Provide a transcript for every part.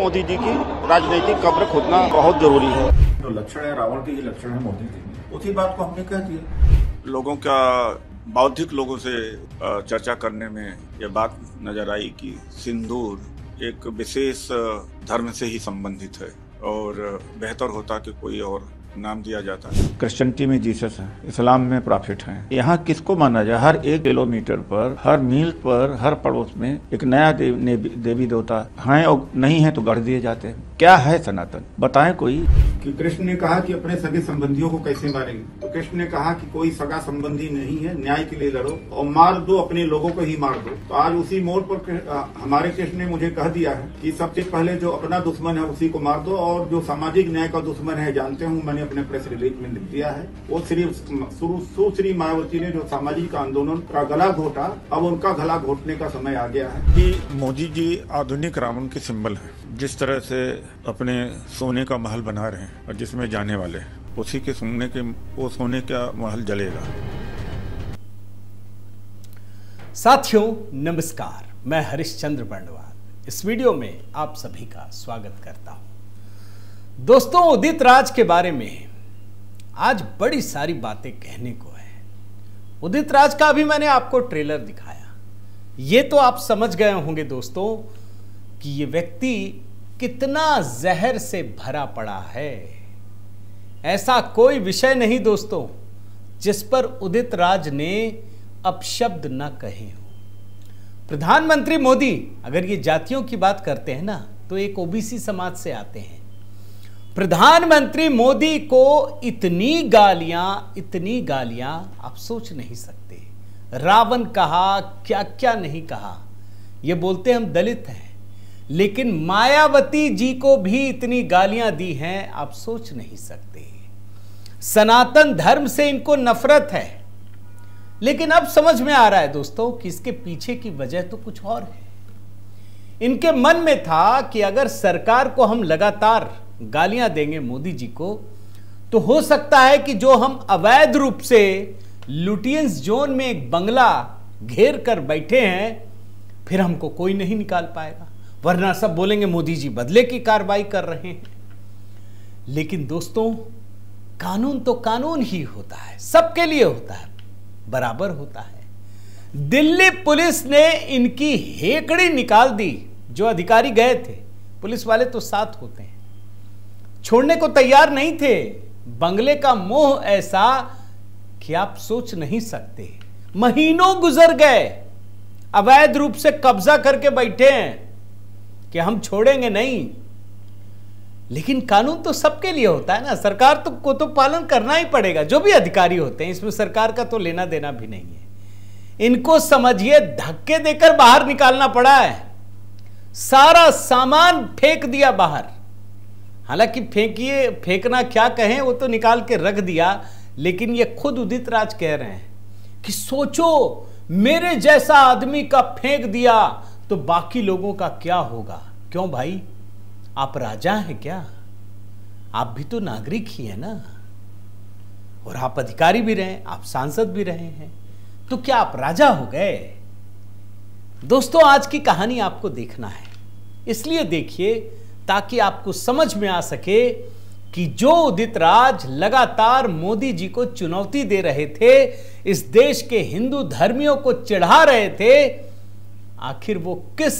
मोदी जी की राजनीतिक कब्र खोदना बहुत जरूरी है। जो लक्षण है रावण के, ये लक्षण है मोदी जी के। उसी बात को हमने कह दिया। लोगों का बौद्धिक लोगों से चर्चा करने में यह बात नजर आई कि सिंदूर एक विशेष धर्म से ही संबंधित है और बेहतर होता कि कोई और नाम दिया जाता है। क्रिश्चियनिटी में जीसस है, इस्लाम में प्रॉफिट है। यहाँ किसको माना जाए? हर 1 किलोमीटर पर, हर मील पर, हर पड़ोस में एक नया देवी देवता हैं और नहीं है तो गढ़ दिए जाते हैं। क्या है सनातन? बताएं कोई। कि कृष्ण ने कहा कि अपने सगे संबंधियों को कैसे मारेंगे, तो कृष्ण ने कहा कि कोई सगा संबंधी नहीं है, न्याय के लिए लड़ो और मार दो, अपने लोगों को ही मार दो। तो आज उसी मोड़ पर हमारे कृष्ण ने मुझे कह दिया है कि सबसे पहले जो अपना दुश्मन है उसी को मार दो, और जो सामाजिक न्याय का दुश्मन है, जानते हूँ, मैंने अपने प्रेस रिलीज में लिख दिया है, वो सुश्री मायावती ने जो सामाजिक आंदोलन का गला घोटा, अब उनका गला घोटने का समय आ गया है। कि मोदी जी आधुनिक रावण के सिंबल हैं। जिस तरह से अपने सोने का महल बना रहे हैं और जिसमें जाने वाले उसी के वो सोने का महल जलेगा। साथियों नमस्कार, मैं हरिश्चंद्र बर्णवाल इस वीडियो में आप सभी का स्वागत करता हूं। दोस्तों, उदित राज के बारे में आज बड़ी सारी बातें कहने को है। उदित राज का अभी मैंने आपको ट्रेलर दिखाया, ये तो आप समझ गए होंगे दोस्तों कि ये व्यक्ति कितना जहर से भरा पड़ा है। ऐसा कोई विषय नहीं दोस्तों जिस पर उदित राज ने अपशब्द न कहे हो। प्रधानमंत्री मोदी अगर ये जातियों की बात करते हैं ना, तो एक ओबीसी समाज से आते हैं। प्रधानमंत्री मोदी को इतनी गालियां आप सोच नहीं सकते। रावण कहा, क्या क्या नहीं कहा। ये बोलते हम दलित हैं, लेकिन मायावती जी को भी इतनी गालियां दी हैं, आप सोच नहीं सकते। सनातन धर्म से इनको नफरत है, लेकिन अब समझ में आ रहा है दोस्तों कि इसके पीछे की वजह तो कुछ और है। इनके मन में था कि अगर सरकार को हम लगातार गालियां देंगे मोदी जी को, तो हो सकता है कि जो हम अवैध रूप से लुटियंस जोन में एक बंगला घेर कर बैठे हैं, फिर हमको कोई नहीं निकाल पाएगा, वरना सब बोलेंगे मोदी जी बदले की कार्रवाई कर रहे हैं। लेकिन दोस्तों, कानून तो कानून ही होता है, सबके लिए होता है, बराबर होता है। दिल्ली पुलिस ने इनकी हेकड़ी निकाल दी। जो अधिकारी गए थे, पुलिस वाले तो साथ होते हैं, छोड़ने को तैयार नहीं थे। बंगले का मोह ऐसा कि आप सोच नहीं सकते। महीनों गुजर गए, अवैध रूप से कब्जा करके बैठे हैं कि हम छोड़ेंगे नहीं। लेकिन कानून तो सबके लिए होता है ना, सरकार को तो पालन करना ही पड़ेगा। जो भी अधिकारी होते हैं, इसमें सरकार का तो लेना देना भी नहीं है। इनको समझिए धक्के देकर बाहर निकालना पड़ा है। सारा सामान फेंक दिया बाहर। हालांकि फेंकना क्या कहें, वो तो निकाल के रख दिया, लेकिन ये खुद उदित राज कह रहे हैं कि सोचो मेरे जैसा आदमी का फेंक दिया तो बाकी लोगों का क्या होगा। क्यों भाई, आप राजा हैं क्या? आप भी तो नागरिक ही है ना, और आप अधिकारी भी रहे, आप सांसद भी रहे हैं, तो क्या आप राजा हो गए? दोस्तों, आज की कहानी आपको देखना है, इसलिए देखिए ताकि आपको समझ में आ सके कि जो उदित राज लगातार मोदी जी को चुनौती दे रहे थे, इस देश के हिंदू धर्मियों को चिढ़ा रहे थे, आखिर वो किस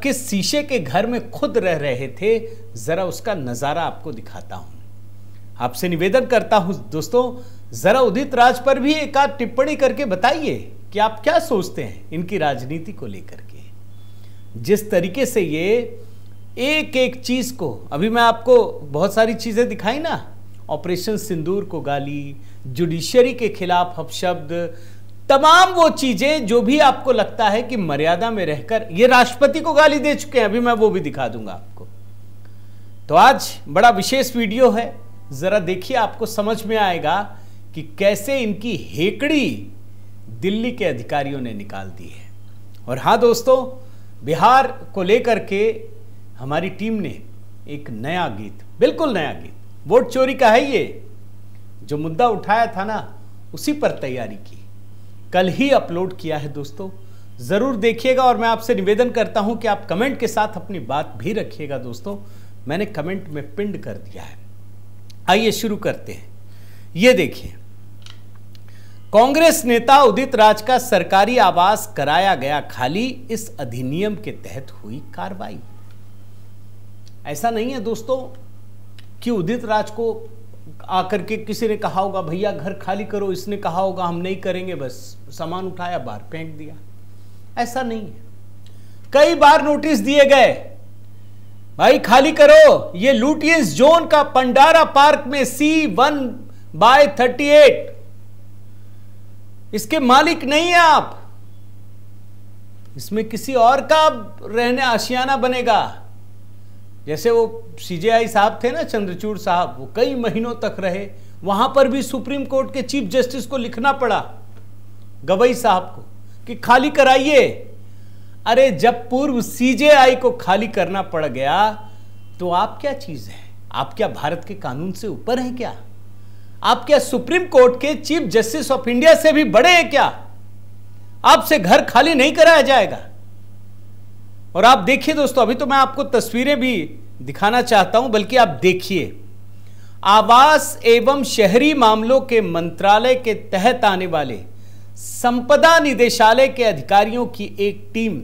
किस शीशे के घर में खुद रह रहे थे। जरा उसका नजारा आपको दिखाता हूं। आपसे निवेदन करता हूं दोस्तों, जरा उदित राज पर भी एक आध टिप्पणी करके बताइए कि आप क्या सोचते हैं इनकी राजनीति को लेकर के। जिस तरीके से ये एक एक चीज को, अभी मैं आपको बहुत सारी चीजें दिखाई ना, ऑपरेशन सिंदूर को गाली, जुडिशरी के खिलाफ अपशब्द, तमाम वो चीजें जो भी आपको लगता है कि मर्यादा में रहकर, ये राष्ट्रपति को गाली दे चुके हैं, अभी मैं वो भी दिखा दूंगा आपको। तो आज बड़ा विशेष वीडियो है, जरा देखिए, आपको समझ में आएगा कि कैसे इनकी हेकड़ी दिल्ली के अधिकारियों ने निकाल दी है। और हां दोस्तों, बिहार को लेकर के हमारी टीम ने एक नया गीत, बिल्कुल नया गीत, वोट चोरी का है, ये जो मुद्दा उठाया था ना, उसी पर तैयारी की, कल ही अपलोड किया है दोस्तों। जरूर देखिएगा और मैं आपसे निवेदन करता हूं कि आप कमेंट के साथ अपनी बात भी रखिएगा। दोस्तों मैंने कमेंट में पिंड कर दिया है। आइए शुरू करते हैं। ये देखिए, कांग्रेस नेता उदित राज का सरकारी आवास कराया गया खाली, इस अधिनियम के तहत हुई कार्रवाई। ऐसा नहीं है दोस्तों कि उदित राज को आकर के किसी ने कहा होगा भैया घर खाली करो, इसने कहा होगा हम नहीं करेंगे, बस सामान उठाया बाहर फेंक दिया। ऐसा नहीं है। कई बार नोटिस दिए गए, भाई खाली करो, ये लुटियंस जोन का पंडारा पार्क में C1/38, इसके मालिक नहीं है आप, इसमें किसी और का रहने आशियाना बनेगा। जैसे वो CJI साहब थे ना, चंद्रचूड़ साहब, वो कई महीनों तक रहे, वहां पर भी सुप्रीम कोर्ट के चीफ जस्टिस को लिखना पड़ा, गवई साहब को, कि खाली कराइए। अरे जब पूर्व CJI को खाली करना पड़ गया तो आप क्या चीज है? आप क्या भारत के कानून से ऊपर हैं क्या? आप क्या सुप्रीम कोर्ट के चीफ जस्टिस ऑफ इंडिया से भी बड़े हैं क्या? आपसे घर खाली नहीं कराया जाएगा। और आप देखिए दोस्तों, अभी तो मैं आपको तस्वीरें भी दिखाना चाहता हूं, बल्कि आप देखिए, आवास एवं शहरी मामलों के मंत्रालय के तहत आने वाले संपदा निदेशालय के अधिकारियों की एक टीम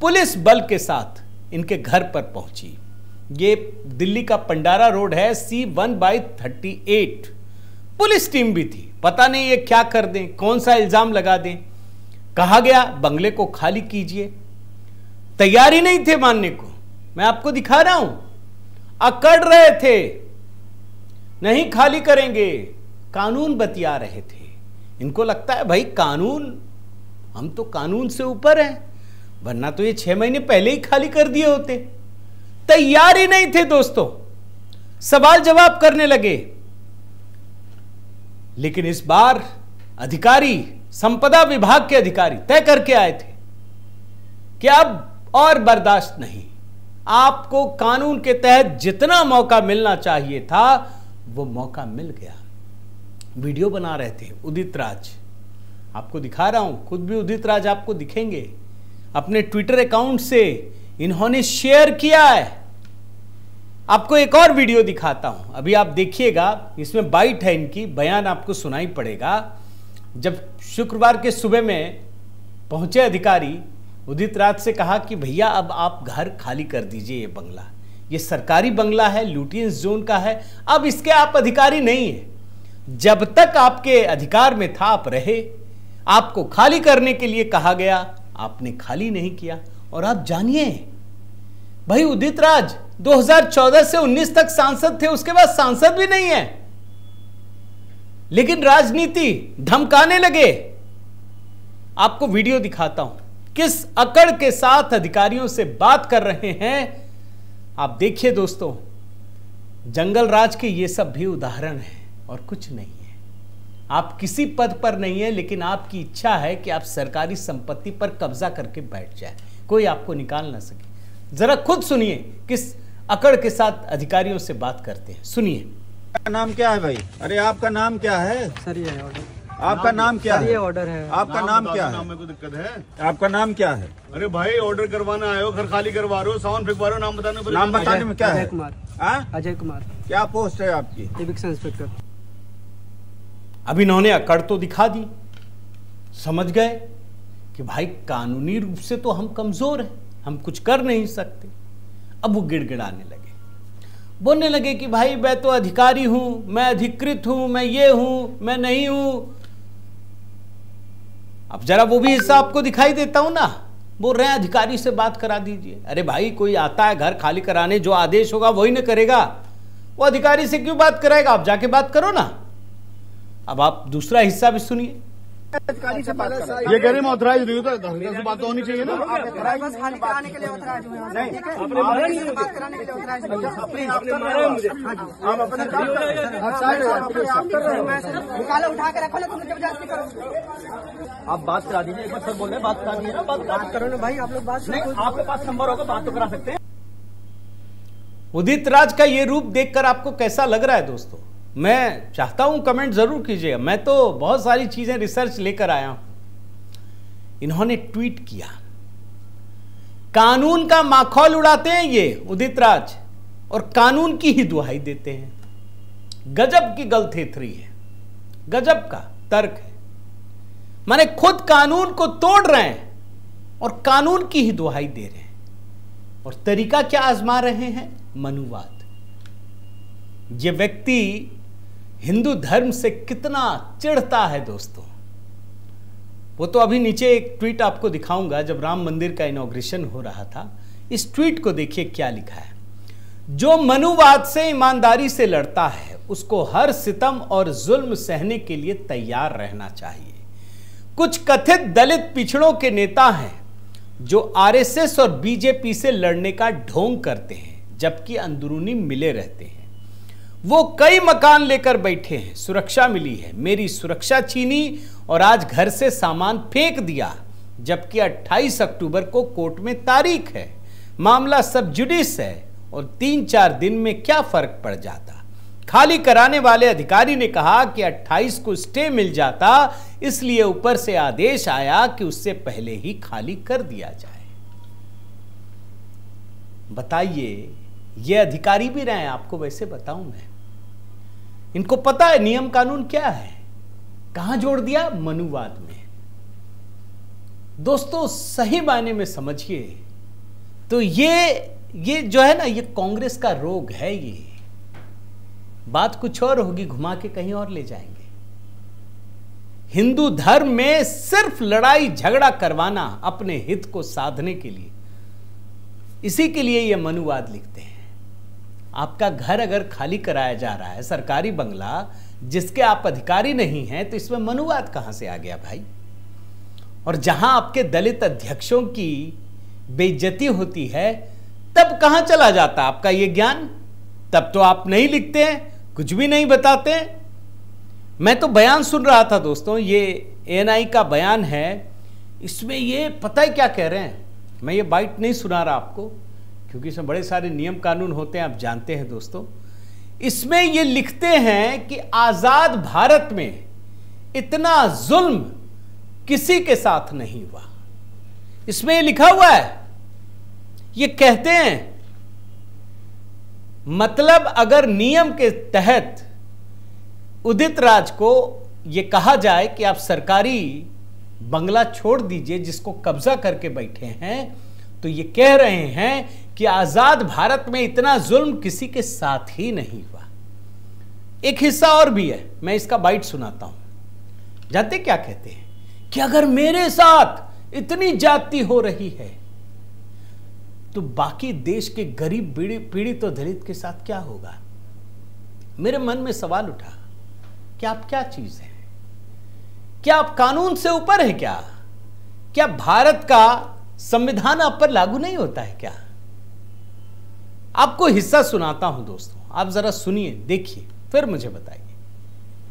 पुलिस बल के साथ इनके घर पर पहुंची। ये दिल्ली का पंडारा रोड है, C1/38। पुलिस टीम भी थी, पता नहीं ये क्या कर दें, कौन सा इल्जाम लगा दें। कहा गया बंगले को खाली कीजिए, तैयारी नहीं थे मानने को। मैं आपको दिखा रहा हूं, अकड़ रहे थे, नहीं खाली करेंगे, कानून बतिया रहे थे। इनको लगता है भाई कानून, हम तो कानून से ऊपर हैं, वरना तो ये 6 महीने पहले ही खाली कर दिए होते। तैयारी नहीं थे दोस्तों, सवाल जवाब करने लगे। लेकिन इस बार अधिकारी, संपदा विभाग के अधिकारी तय करके आए थे कि अब और बर्दाश्त नहीं, आपको कानून के तहत जितना मौका मिलना चाहिए था वो मौका मिल गया। वीडियो बना रहे थे उदित राज, आपको दिखा रहा हूं, खुद भी उदित राज आपको दिखेंगे। अपने ट्विटर अकाउंट से इन्होंने शेयर किया है। आपको एक और वीडियो दिखाता हूं, अभी आप देखिएगा, इसमें बाइट है इनकी, बयान आपको सुनाई पड़ेगा। जब शुक्रवार के सुबह में पहुंचे अधिकारी, उदित राज से कहा कि भैया अब आप घर खाली कर दीजिए, ये बंगला, ये सरकारी बंगला है, लुटियंस जोन का है, अब इसके आप अधिकारी नहीं है। जब तक आपके अधिकार में था आप रहे, आपको खाली करने के लिए कहा गया, आपने खाली नहीं किया। और आप जानिए भाई, उदित राज 2014 से 19 तक सांसद थे, उसके बाद सांसद भी नहीं है, लेकिन राजनीति धमकाने लगे। आपको वीडियो दिखाता हूं, किस अकड़ के साथ अधिकारियों से बात कर रहे हैं। आप देखिए दोस्तों, जंगल राज के ये सब भी उदाहरण हैं और कुछ नहीं है। आप किसी पद पर नहीं है, लेकिन आपकी इच्छा है कि आप सरकारी संपत्ति पर कब्जा करके बैठ जाए, कोई आपको निकाल ना सके। जरा खुद सुनिए किस अकड़ के साथ अधिकारियों से बात करते हैं, सुनिए। आपका नाम क्या है भाई? अरे आपका नाम क्या है सर? ये ऑर्डर, आपका नाम क्या है? ये ऑर्डर है। आपका नाम क्या है? में कोई दिक्कत है? आपका नाम क्या है? अरे भाई ऑर्डर करवाना आए हो, घर खाली करवा रहे हो, सामान फेंकवा रहे हो, नाम बताने नाम बताने में क्या है? अजय कुमार। हाँ? अजय कुमार। क्या पोस्ट है आपकी? Eviction inspector. अब इन्होंने अकड़ तो दिखा दी, समझ गए कि भाई कानूनी रूप से तो हम कमजोर हैं, हम कुछ कर नहीं सकते। अब वो गिड़गिड़ाने लगे, बोलने लगे कि भाई मैं तो अधिकारी हूं, मैं अधिकृत हूं, मैं ये हूं, मैं नहीं हूं। अब जरा वो भी हिस्सा आपको दिखाई देता हूं ना, बोल रहे हैं अधिकारी से बात करा दीजिए। अरे भाई, कोई आता है घर खाली कराने, जो आदेश होगा वही ना करेगा, वो अधिकारी से क्यों बात कराएगा? आप जाके बात करो ना। अब आप दूसरा हिस्सा भी सुनिए। अधिकारी से बात करा। ये कह रहे मैं ऑथराइज नहीं हूँ, तो अधिकारी से बात तो होनी चाहिए ना। बस खाली कराने के लिए ऑथराइज हुए हैं। नहीं, बात कराने के लिए ऑथराइज हुए हैं। आप अपने काम कर रहे हैं। निकालो, उठा के रखो, लेकिन जबरदस्ती करो। आप बात करा दीजिए, एक बार सर बोल रहे हैं बात करा दीजिए ना, बात करो ना भाई, आप लोग बात नहीं, आपके पास नंबर होगा, बात तो करा सकते हैं। उदित राज का ये रूप देखकर आपको कैसा लग रहा है दोस्तों? मैं चाहता हूं कमेंट जरूर कीजिएगा। मैं तो बहुत सारी चीजें रिसर्च लेकर आया हूं। इन्होंने ट्वीट किया, कानून का माखौल उड़ाते हैं ये उदित राज और कानून की ही दुहाई देते हैं। गजब की गलथेथरी है, गजब का तर्क है। माने खुद कानून को तोड़ रहे हैं और कानून की ही दुहाई दे रहे हैं। और तरीका क्या आजमा रहे हैं? मनुवाद। ये व्यक्ति हिंदू धर्म से कितना चिढ़ता है दोस्तों, वो तो अभी नीचे एक ट्वीट आपको दिखाऊंगा। जब राम मंदिर का इनॉग्रेशन हो रहा था, इस ट्वीट को देखिए क्या लिखा है। जो मनुवाद से ईमानदारी से लड़ता है उसको हर सितम और जुल्म सहने के लिए तैयार रहना चाहिए। कुछ कथित दलित पिछड़ों के नेता हैं जो आरएसएस और बीजेपी से लड़ने का ढोंग करते हैं, जबकि अंदरूनी मिले रहते हैं। वो कई मकान लेकर बैठे हैं, सुरक्षा मिली है, मेरी सुरक्षा छीनी और आज घर से सामान फेंक दिया, जबकि 28 अक्टूबर को कोर्ट में तारीख है। मामला सब जुडिस है और 3-4 दिन में क्या फर्क पड़ जाता। खाली कराने वाले अधिकारी ने कहा कि 28 को स्टे मिल जाता, इसलिए ऊपर से आदेश आया कि उससे पहले ही खाली कर दिया जाए। बताइए, ये अधिकारी भी रहे हैं, आपको वैसे बताऊं मैं, इनको पता है नियम कानून क्या है। कहां जोड़ दिया? मनुवाद में। दोस्तों सही मायने में समझिए तो ये जो है ना, ये कांग्रेस का रोग है। ये बात कुछ और होगी, घुमा के कहीं और ले जाएंगे। हिंदू धर्म में सिर्फ लड़ाई झगड़ा करवाना अपने हित को साधने के लिए, इसी के लिए ये मनुवाद लिखते हैं। आपका घर अगर खाली कराया जा रहा है, सरकारी बंगला जिसके आप अधिकारी नहीं हैं, तो इसमें मनुवाद कहां से आ गया भाई? और जहां आपके दलित अध्यक्षों की बेइज्जती होती है, तब कहां चला जाता आपका ये ज्ञान? तब तो आप नहीं लिखते हैं, कुछ भी नहीं बताते हैं। मैं तो बयान सुन रहा था दोस्तों, ये एएनआई का बयान है, इसमें ये पता है क्या कह रहे हैं। मैं ये बाइट नहीं सुना रहा आपको, क्योंकि इसमें बड़े सारे नियम कानून होते हैं, आप जानते हैं दोस्तों। इसमें ये लिखते हैं कि आजाद भारत में इतना जुल्म किसी के साथ नहीं हुआ। इसमें ये लिखा हुआ है, ये कहते हैं मतलब अगर नियम के तहत उदित राज को यह कहा जाए कि आप सरकारी बंगला छोड़ दीजिए जिसको कब्जा करके बैठे हैं, तो ये कह रहे हैं कि आजाद भारत में इतना जुल्म किसी के साथ ही नहीं हुआ। एक हिस्सा और भी है, मैं इसका बाइट सुनाता हूं। जानते क्या कहते हैं? कि अगर मेरे साथ इतनी ज्यादती हो रही है, तो बाकी देश के गरीब पीड़ित और दलित के साथ क्या होगा? मेरे मन में सवाल उठा कि आप क्या चीज हैं? क्या आप कानून से ऊपर है? क्या भारत का संविधान आप पर लागू नहीं होता है क्या? आपको हिस्सा सुनाता हूं दोस्तों, आप जरा सुनिए, देखिए, फिर मुझे बताइए।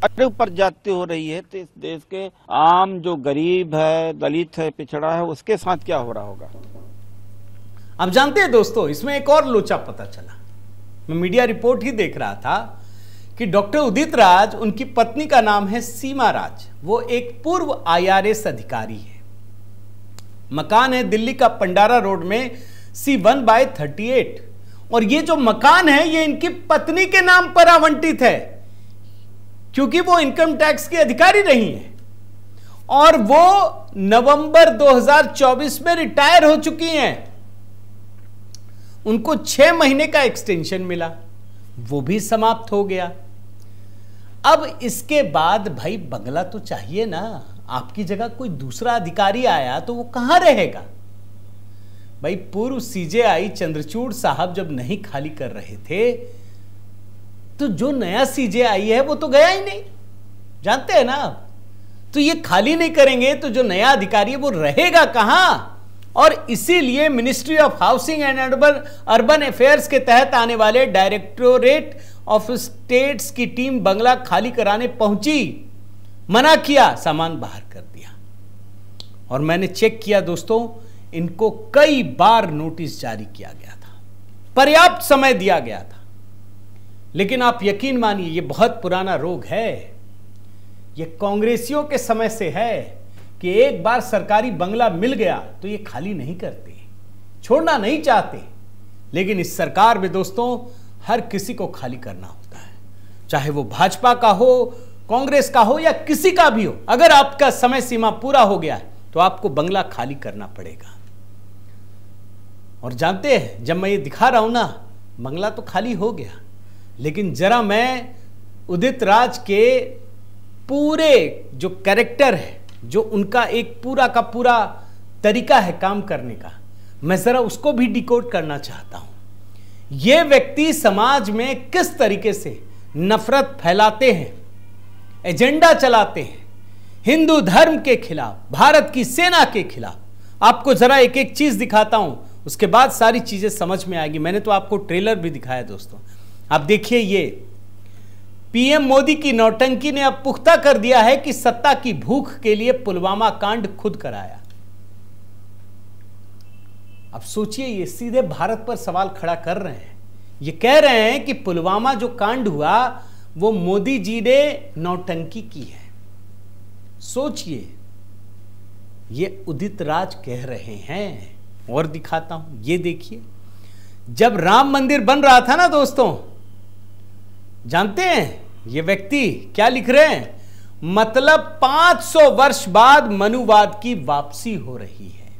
अरे ऊपर जाती हो रही है तो इस देश के आम जो गरीब है, दलित है, पिछड़ा है, उसके साथ क्या हो रहा होगा? आप जानते हैं दोस्तों, इसमें एक और लोचा पता चला। मैं मीडिया रिपोर्ट ही देख रहा था कि डॉक्टर उदित राज, उनकी पत्नी का नाम है सीमा राज, वो एक पूर्व IRS अधिकारी है। मकान है दिल्ली का पंडारा रोड में C1/38, और ये जो मकान है ये इनकी पत्नी के नाम पर आवंटित है, क्योंकि वो इनकम टैक्स की अधिकारी रही है और वो नवंबर 2024 में रिटायर हो चुकी हैं। उनको 6 महीने का एक्सटेंशन मिला, वो भी समाप्त हो गया। अब इसके बाद भाई बंगला तो चाहिए ना। आपकी जगह कोई दूसरा अधिकारी आया तो वो कहां रहेगा भाई? पूर्व CJI चंद्रचूड़ साहब जब नहीं खाली कर रहे थे, तो जो नया CJI है वो तो गया ही नहीं, जानते हैं ना आप। तो ये खाली नहीं करेंगे तो जो नया अधिकारी है वो रहेगा कहां? और इसीलिए ministry of housing and urban affairs के तहत आने वाले डायरेक्टोरेट ऑफ स्टेट्स की टीम बंगला खाली कराने पहुंची, मना किया, सामान बाहर कर दिया। और मैंने चेक किया दोस्तों, इनको कई बार नोटिस जारी किया गया था, पर्याप्त समय दिया गया था, लेकिन आप यकीन मानिए ये बहुत पुराना रोग है। ये कांग्रेसियों के समय से है कि एक बार सरकारी बंगला मिल गया तो ये खाली नहीं करते, छोड़ना नहीं चाहते। लेकिन इस सरकार में दोस्तों हर किसी को खाली करना होता है, चाहे वो भाजपा का हो, कांग्रेस का हो या किसी का भी हो। अगर आपका समय सीमा पूरा हो गया तो आपको बंगला खाली करना पड़ेगा। और जानते हैं, जब मैं ये दिखा रहा हूं ना, बंगला तो खाली हो गया, लेकिन जरा मैं उदित राज के पूरे जो कैरेक्टर है, जो उनका एक पूरा का पूरा तरीका है काम करने का, मैं जरा उसको भी डिकोड करना चाहता हूं। ये व्यक्ति समाज में किस तरीके से नफरत फैलाते हैं, एजेंडा चलाते हैं हिंदू धर्म के खिलाफ, भारत की सेना के खिलाफ। आपको जरा एक एक चीज दिखाता हूं, उसके बाद सारी चीजें समझ में आएगी। मैंने तो आपको ट्रेलर भी दिखाया दोस्तों, आप देखिए। ये पीएम मोदी की नौटंकी ने अब पुख्ता कर दिया है कि सत्ता की भूख के लिए पुलवामा कांड खुद कराया। अब सोचिए, ये सीधे भारत पर सवाल खड़ा कर रहे हैं। ये कह रहे हैं कि पुलवामा जो कांड हुआ वो मोदी जी ने नौटंकी की है। सोचिए, ये उदित राज कह रहे हैं। और दिखाता हूं, ये देखिए। जब राम मंदिर बन रहा था ना दोस्तों, जानते हैं ये व्यक्ति क्या लिख रहे हैं? मतलब 500 वर्ष बाद मनुवाद की वापसी हो रही है।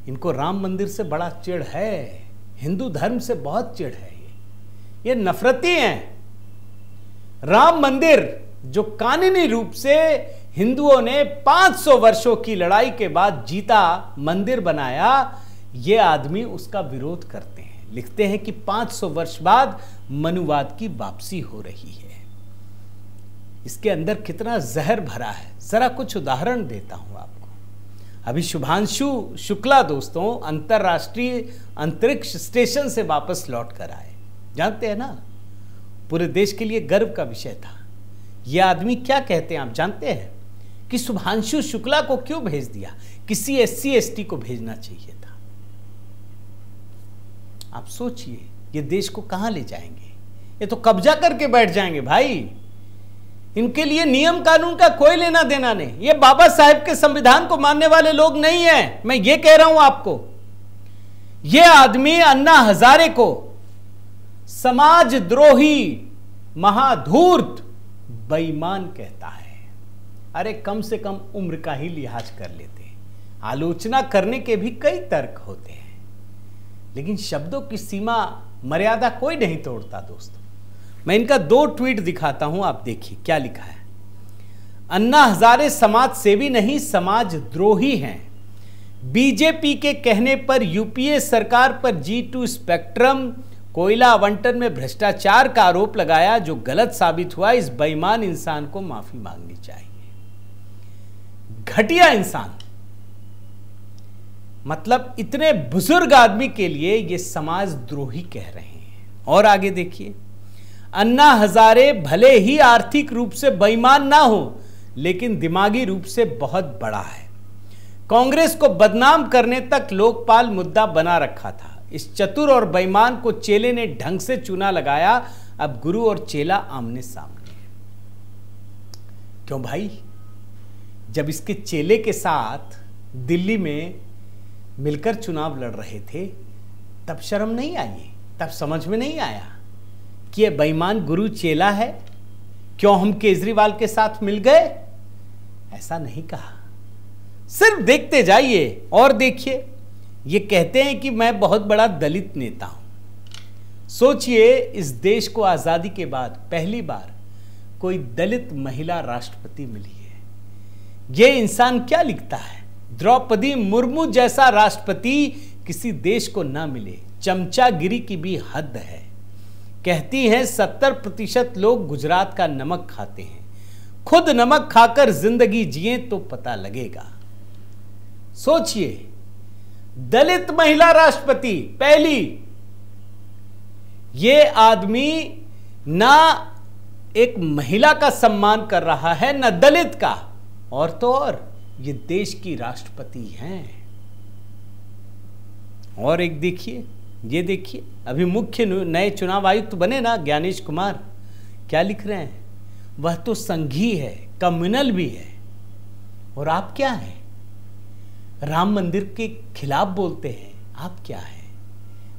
इनको राम मंदिर से बड़ा चिढ़ है, हिंदू धर्म से बहुत चिढ़ है। ये नफरती हैं। राम मंदिर जो कानूनी रूप से हिंदुओं ने 500 वर्षों की लड़ाई के बाद जीता मंदिर बनाया, ये आदमी उसका विरोध करते हैं। लिखते हैं कि 500 वर्ष बाद मनुवाद की वापसी हो रही है। इसके अंदर कितना जहर भरा है, जरा कुछ उदाहरण देता हूं आपको। अभी शुभांशु शुक्ला दोस्तों अंतरराष्ट्रीय अंतरिक्ष स्टेशन से वापस लौट कर आए। जानते हैं ना, पूरे देश के लिए गर्व का विषय था। यह आदमी क्या कहते हैं आप जानते हैं? कि शुभांशु शुक्ला को क्यों भेज दिया, किसी SC ST को भेजना चाहिए था। आप सोचिए, ये देश को कहां ले जाएंगे? ये तो कब्जा करके बैठ जाएंगे भाई। इनके लिए नियम कानून का कोई लेना देना नहीं। ये बाबा साहेब के संविधान को मानने वाले लोग नहीं हैं। मैं ये कह रहा हूं आपको। ये आदमी अन्ना हजारे को समाजद्रोही, महाधूर्त, बेईमान कहता है। अरे कम से कम उम्र का ही लिहाज कर लेते। आलोचना करने के भी कई तर्क होते हैं, लेकिन शब्दों की सीमा मर्यादा कोई नहीं तोड़ता दोस्तों। मैं इनका 2 ट्वीट दिखाता हूं, आप देखिए क्या लिखा है। अन्ना हजारे समाज सेवी नहीं, समाजद्रोही हैं। बीजेपी के कहने पर यूपीए सरकार पर G2 स्पेक्ट्रम कोयला आवंटन में भ्रष्टाचार का आरोप लगाया, जो गलत साबित हुआ। इस बेईमान इंसान को माफी मांगनी चाहिए। घटिया इंसान, मतलब इतने बुजुर्ग आदमी के लिए ये समाजद्रोही कह रहे हैं। और आगे देखिए, अन्ना हजारे भले ही आर्थिक रूप से बेईमान ना हो, लेकिन दिमागी रूप से बहुत बड़ा है। कांग्रेस को बदनाम करने तक लोकपाल मुद्दा बना रखा था। इस चतुर और बेईमान को चेले ने ढंग से चूना लगाया। अब गुरु और चेला आमने सामने। क्यों भाई? जब इसके चेले के साथ दिल्ली में मिलकर चुनाव लड़ रहे थे, तब शर्म नहीं आई, तब समझ में नहीं आया कि यह बेईमान गुरु चेला है। क्यों हम केजरीवाल के साथ मिल गए? ऐसा नहीं कहा। सिर्फ देखते जाइए और देखिए। ये कहते हैं कि मैं बहुत बड़ा दलित नेता हूं। सोचिए, इस देश को आजादी के बाद पहली बार कोई दलित महिला राष्ट्रपति मिली है। ये इंसान क्या लिखता है? द्रौपदी मुर्मू जैसा राष्ट्रपति किसी देश को ना मिले। चमचागिरी की भी हद है। कहती हैं 70% लोग गुजरात का नमक खाते हैं। खुद नमक खाकर जिंदगी जिए तो पता लगेगा। सोचिए, दलित महिला राष्ट्रपति पहली। ये आदमी ना एक महिला का सम्मान कर रहा है, ना दलित का, और तो और ये देश की राष्ट्रपति हैं। और एक देखिए, ये देखिए, अभी मुख्य नए चुनाव आयुक्त बने ना ज्ञानेश कुमार, क्या लिख रहे हैं? वह तो संघी है, कम्युनल भी है। और आप क्या हैं? राम मंदिर के खिलाफ बोलते हैं, आप क्या हैं?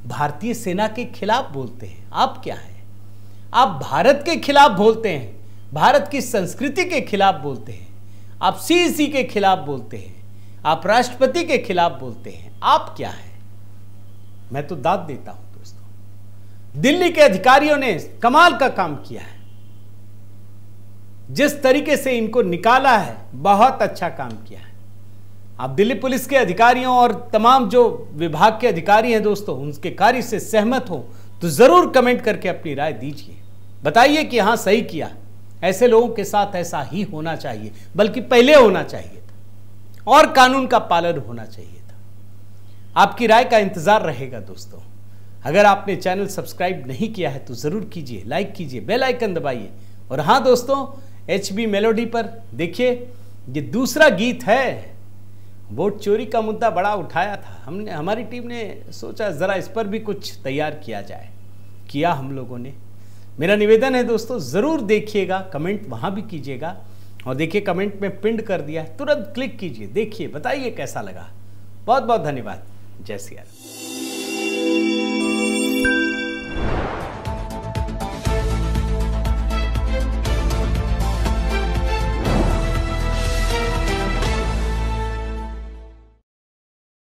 भारतीय सेना के खिलाफ बोलते हैं, आप क्या हैं? आप भारत के खिलाफ बोलते हैं, भारत की संस्कृति के खिलाफ बोलते हैं, आप सीईसी के खिलाफ बोलते हैं, आप राष्ट्रपति के खिलाफ बोलते हैं, आप क्या हैं? मैं तो दाद देता हूं दोस्तों, दिल्ली के अधिकारियों ने कमाल का काम किया है। जिस तरीके से इनको निकाला है, बहुत अच्छा काम किया है। आप दिल्ली पुलिस के अधिकारियों और तमाम जो विभाग के अधिकारी हैं दोस्तों, उनके कार्य से सहमत हो तो जरूर कमेंट करके अपनी राय दीजिए। बताइए कि हाँ सही किया, ऐसे लोगों के साथ ऐसा ही होना चाहिए, बल्कि पहले होना चाहिए था और कानून का पालन होना चाहिए था। आपकी राय का इंतजार रहेगा दोस्तों। अगर आपने चैनल सब्सक्राइब नहीं किया है तो जरूर कीजिए, लाइक कीजिए, बेल आइकन दबाइए। और हाँ दोस्तों, HB मेलोडी पर देखिए, ये दूसरा गीत है। वोट चोरी का मुद्दा बड़ा उठाया था हमने, हमारी टीम ने सोचा जरा इस पर भी कुछ तैयार किया जाए, किया हम लोगों ने। मेरा निवेदन है दोस्तों, जरूर देखिएगा, कमेंट वहां भी कीजिएगा। और देखिए कमेंट में पिन कर दिया है, तुरंत क्लिक कीजिए, देखिए, बताइए कैसा लगा। बहुत बहुत धन्यवाद। जय श्री राम।